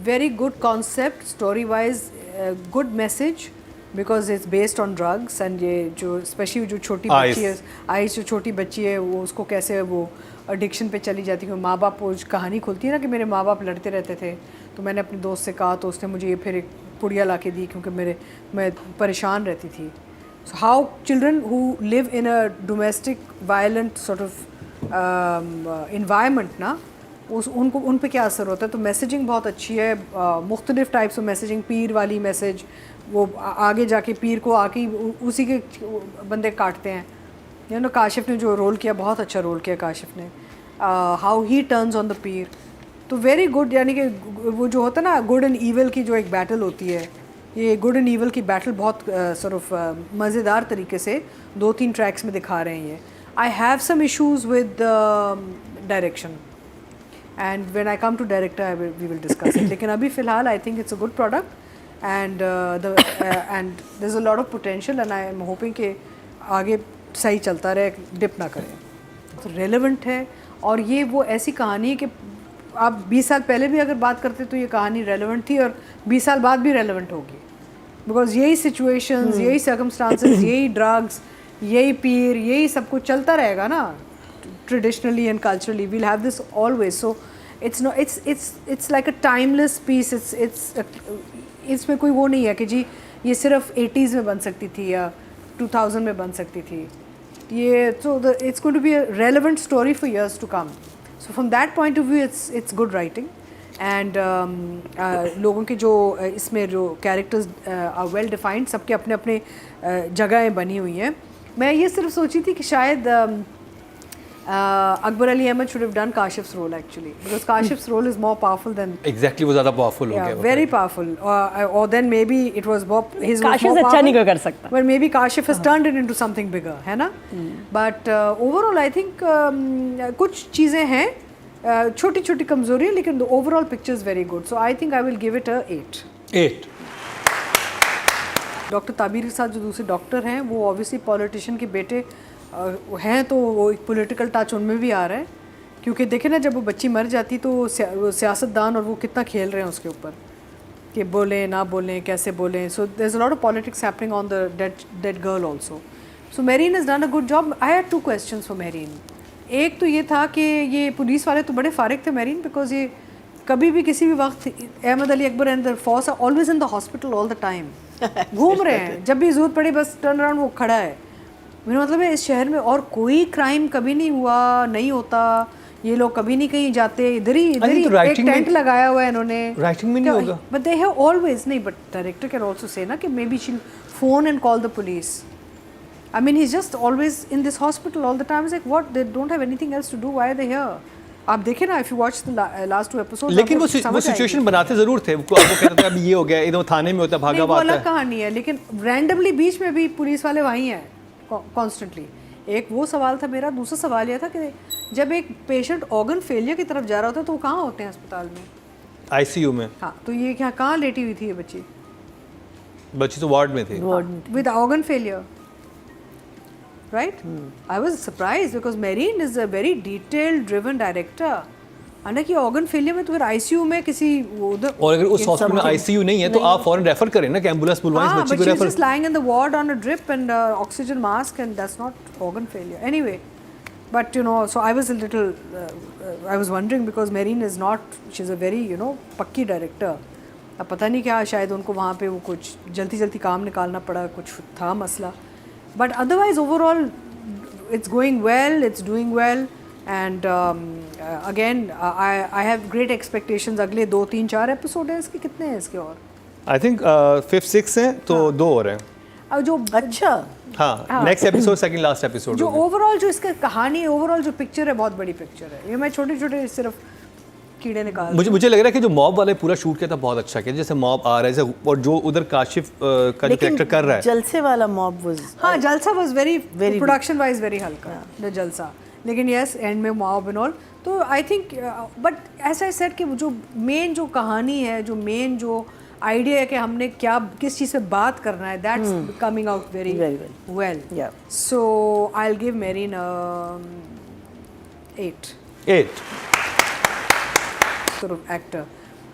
Very good concept, story wise, good message because it's based on drugs and ये जो specially जो छोटी बच्ची है, आइस जो छोटी बच्ची है वो उसको कैसे वो एडिक्शन पे चली जाती है। माँ बाप वो कहानी खुलती है ना कि मेरे माँ बाप लड़ते रहते थे, तो मैंने अपने दोस्त से कहा तो उसने मुझे ये फिर एक पुड़िया ला के दी क्योंकि मैं परेशान रहती थी। So how children who live in a domestic violent sort of environment ना उनको उन पे क्या असर होता है। तो मैसेजिंग बहुत अच्छी है, मुख्तलिफ टाइप्स ऑफ मैसेजिंग, पीर वाली मैसेज, वो आगे जाके पीर को आके उसी के बंदे काटते हैं। यू नो काशिफ ने जो रोल किया बहुत अच्छा रोल किया काशिफ ने, how he turns on the पीर, तो वेरी गुड। यानी कि वो जो होता है ना गुड एंड ईवल की जो एक बैटल होती है, ये गुड एंड ईवल की बैटल बहुत सॉर्ट ऑफ मज़ेदार तरीके से 2-3 ट्रैक्स में दिखा रहे हैं ये। I have some issues with direction and when I come to director we will discuss it, लेकिन अभी फ़िलहाल I think it's a good product and there is a lot of potential and I am hoping कि आगे सही चलता रहे, dip ना करे। तो रेलेवेंट है और ये वो ऐसी कहानी है कि आप 20 साल पहले भी अगर बात करते तो ये कहानी रेलेवेंट थी और 20 साल बाद भी रेलेवेंट होगी, बिकॉज यही सिचुएशंस, यही सर्कमस्टांसेस, यही ड्रग्स, यही पीर, यही सब कुछ चलता रहेगा ना traditionally and culturally, we'll have this always. So it's like a timeless piece. इसमें कोई वो नहीं है कि जी ये सिर्फ 80s में बन सकती थी या 2000 में बन सकती थी। ये so it's going to be a relevant story for years to come. So from that point of view it's good writing and लोगों के जो इसमें जो characters are well defined, सबके अपने अपने जगहें बनी हुई हैं। मैं ये सिर्फ सोची थी कि शायद Akbar Ali Ahmed should have done Kashif's role actually, because Kashif's role is more powerful than exactly वो ज़्यादा powerful हो गया, very powerful, or then maybe it was more his Kashif से अच्छा नहीं कर सकता, but maybe Kashif has turned it into something bigger, है ना? But overall I think कुछ चीज़ें हैं छोटी छोटी कमजोरी है, लेकिन the overall picture is very good, so I think I will give it a 8. Doctor Tabir के साथ जो दूसरे डॉक्टर हैं वो ऑब्वियसली पॉलिटिशियन के बेटे हैं, तो वो एक पॉलिटिकल टच उनमें भी आ रहा है, क्योंकि देखें ना जब वो बच्ची मर जाती तो सियासतदान और वो कितना खेल रहे हैं उसके ऊपर कि बोलें ना बोलें, कैसे बोलें। So there is a lot of politics happening on the dead girl also. So Marine has done a good job. I had 2 questions for Marine. एक तो ये था कि ये पुलिस वाले तो बड़े फारिग थे मेरीन, बिकॉज ये कभी भी किसी भी वक्त Ahmed Ali Akbar and the force are always in the hospital all the time, घूम रहे हैं, जब भी ज़रूरत पड़ी बस टर्न अराउंड वो खड़ा है। मेरा मतलब है इस शहर में और कोई क्राइम कभी नहीं हुआ, नहीं होता, ये लोग कभी नहीं कहीं जाते, इधर ही एक टेंट लगाया हुआ है इन्होंने। राइटिंग में नहीं होगा, बट दे हैव ऑलवेज नहीं, but director can also say ना कि maybe she phone and call the police. I mean he is just always in this hospital all the time. Is like what, they don't have anything else to do, why are they here? आप देखें ना, if you watch the last 2 episodes, लेकिन वो situation बनाते जरूर थे, आपको कहते थे अभी ये हो गया, इधर थाने में होता है, भागा भागा, अलग कहानी है, लेकिन रैंडमली बीच में भी पुलिस वाले वहीं हैं कॉन्स्टेंटली। एक वो सवाल था मेरा। दूसरा सवाल यह था कि जब एक पेशेंट ऑर्गन फेलियर की तरफ जा रहा होता है तो वो कहाँ होते हैं अस्पताल में? आईसीयू में। हाँ, तो ये क्या कहाँ लेटी हुई थी ये बच्ची? बच्ची तो वार्ड में थी, with organ failure, right? I was surprised because marine is a very detailed driven director. हालांकि ऑर्गन फेलियर में तो फिर आईसीयू में किसी उधर, और अगर उस हॉस्पिटल में आईसीयू नहीं है तो आप फौरन रेफर करें ना कि एम्बुलेंस बुलवाएं इस बच्ची को। Refer just lying in the ward on a drip and oxygen mask and that's not organ failure anyway. But you know, so I was a little I was wondering because marine is not, she is a very you know पक्की director. अब पता नहीं क्या, शायद उनको वहाँ पे वो कुछ जल्दी काम निकालना पड़ा, कुछ था मसला। But otherwise overall it's going well, it's doing well, and again I have great expectations। अगले 2-3-4 एपिसोड हैं इसके, कितने हैं इसके? और आई थिंक 5-6 हैं, तो 2 और हैं। अब जो अच्छा, हाँ, next episode second last episode जो ओवरऑल जो इसका कहानी, ओवरऑल जो पिक्चर है, बहुत बड़ी पिक्चर है। ये मैं छोटे सिर्फ कीड़े निकाल, मुझे लग रहा है कि जो मॉब वाले पूरा शूट किया था बहुत अच्छा किया, जैसे मॉब आ रहा है और जो उधर काशिफ का जो कैरेक्टर कर रहा है, जलसे वाला मॉब वाज, हाँ जलसा was very production wise very हल्का द जलसा, लेकिन यस एंड में मॉब एंड ऑल। तो I think but as I said कि जो मेन जो कहानी है, जो मेन जो आइडिया है कि हमने क्या किस चीज़ से बात करना है, that's coming out very well. So I will give marine 8 sort of actor,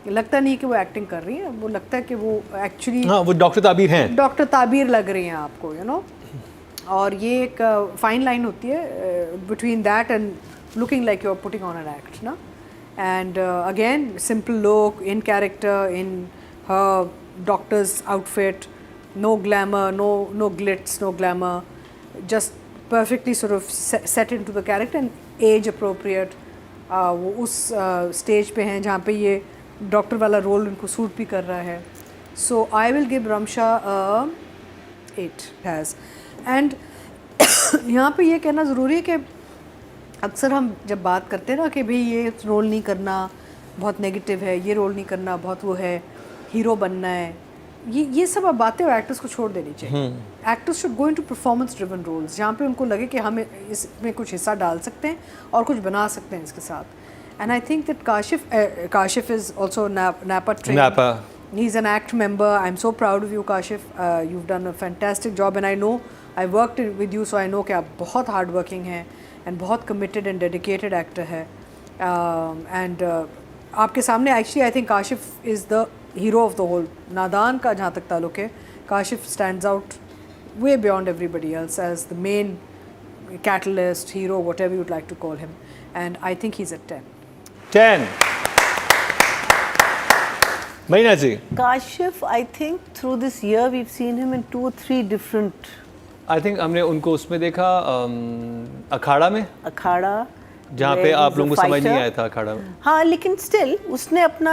लगता नहीं कि वो एक्टिंग कर रही है, वो लगता है कि वो एक्चुअली हाँ, वो डॉक्टर ताबीर हैं। डॉक्टर ताबीर लग रही हैं आपको, यू नो। और ये एक फाइन लाइन होती है between that and looking like you are putting on an act ना। And again simple look, in character, in her doctor's outfit, no glamour, no glitz, no glamour, just perfectly sort of set into the character and age appropriate. वो उस stage पे हैं जहाँ पे ये doctor वाला role उनको सूट भी कर रहा है. So I will give Ramsha 8 has. And यहाँ पे ये कहना ज़रूरी है कि अक्सर हम जब बात करते हैं ना कि भाई ये रोल नहीं करना बहुत नेगेटिव है, ये रोल नहीं करना बहुत वो है, हीरो बनना है, ये सब अब बातें एक्टर्स को छोड़ देनी चाहिए. Actors should go into performance driven roles जहाँ पे उनको लगे कि हम इसमें कुछ हिस्सा डाल सकते हैं और कुछ बना सकते हैं इसके साथ. And I think that Kashif is also NAPA trained. He's an ACT member. I'm so proud of you, Kashif. You've done a fantastic job, and I know I worked with you, so I know कि आप बहुत hard working हैं and बहुत committed and dedicated actor है. And आपके सामने actually I think Kashif is the hero of the whole. नादान का जहाँ तक ताल्लुक है, Kashif stands out way beyond everybody else as the main catalyst, hero, whatever you'd like to call him. And I think he's at 10. 10. Marina ji. Kashif, I think through this year we've seen him in 2 or 3 different. I think हमने उनको उसमें देखा अखाड़ा में, अखाड़ा जहाँ पे आप लोगों को समझ नहीं आया था अखाड़ा में. हाँ, लेकिन स्टिल उसने अपना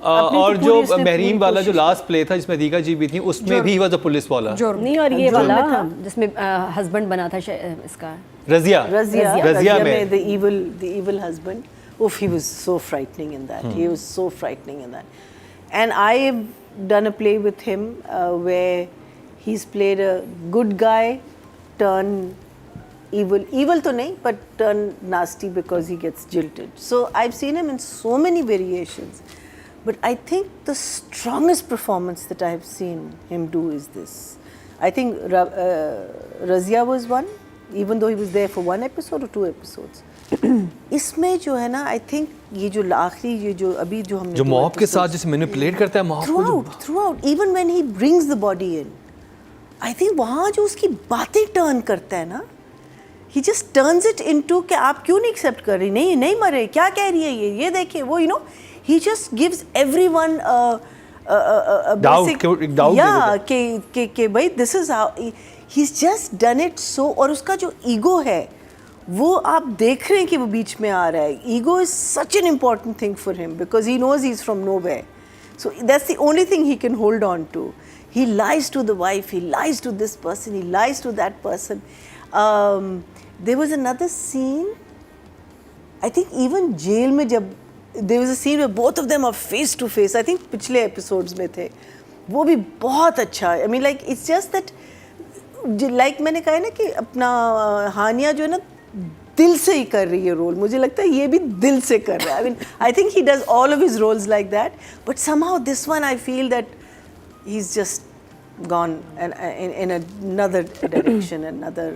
और जो महरीम वाला जो लास्ट प्ले था जिसमें दीगा जी भी थी, उसमें भी वॉज अ पुलिस वाला. नहीं, और ये वाला जिसमें हस्बैंड बना था इसका रजिया में the evil husband. Oof, he was so frightening in that. He was so frightening in that. And I've done a play with him where he's played a good guy turn evil. Evil to nahi, but turn nasty because he gets jilted. So I've seen him in so many variations. But I think the strongest performance that I've seen him do is this. I think Razia was one, even though he was there for 1 episode or 2 episodes. इसमें जो है ना, I think ये जो आखिरी ये जो अभी जो हमने जो मॉब के साथ जैसे मैनिपुलेट करता है मॉब को, through out even when he brings the body in, I think वहाँ जो उसकी बातें टर्न करता है ना, ही जस्ट टर्न्स इट इनटू कि आप क्यों नहीं एक्सेप्ट कर रही, नहीं मरे, क्या कह रही है ये देखिए वो, you know, he just gives everyone doubt के भाई this is how he is just done it so. और उसका जो ईगो है वो आप देख रहे हैं कि वो बीच में आ रहा है. Ego is such an important thing for him because he knows he is from nowhere. So that's the only thing he can hold on to. He lies to the wife, he lies to this person, he lies to that person. There was another scene, I think even jail में, जब there was a scene where both of them are face to face, I think पिछले episodes में थे, वो भी बहुत अच्छा. I mean like it's just that, like मैंने कहा है ना कि अपना हानिया जो है ना दिल से ही कर रही है रोल. मुझे लगता है ये भी दिल से कर रहा है. I mean I think he does all of his roles like that, but somehow this one I feel that he is just gone in another direction, another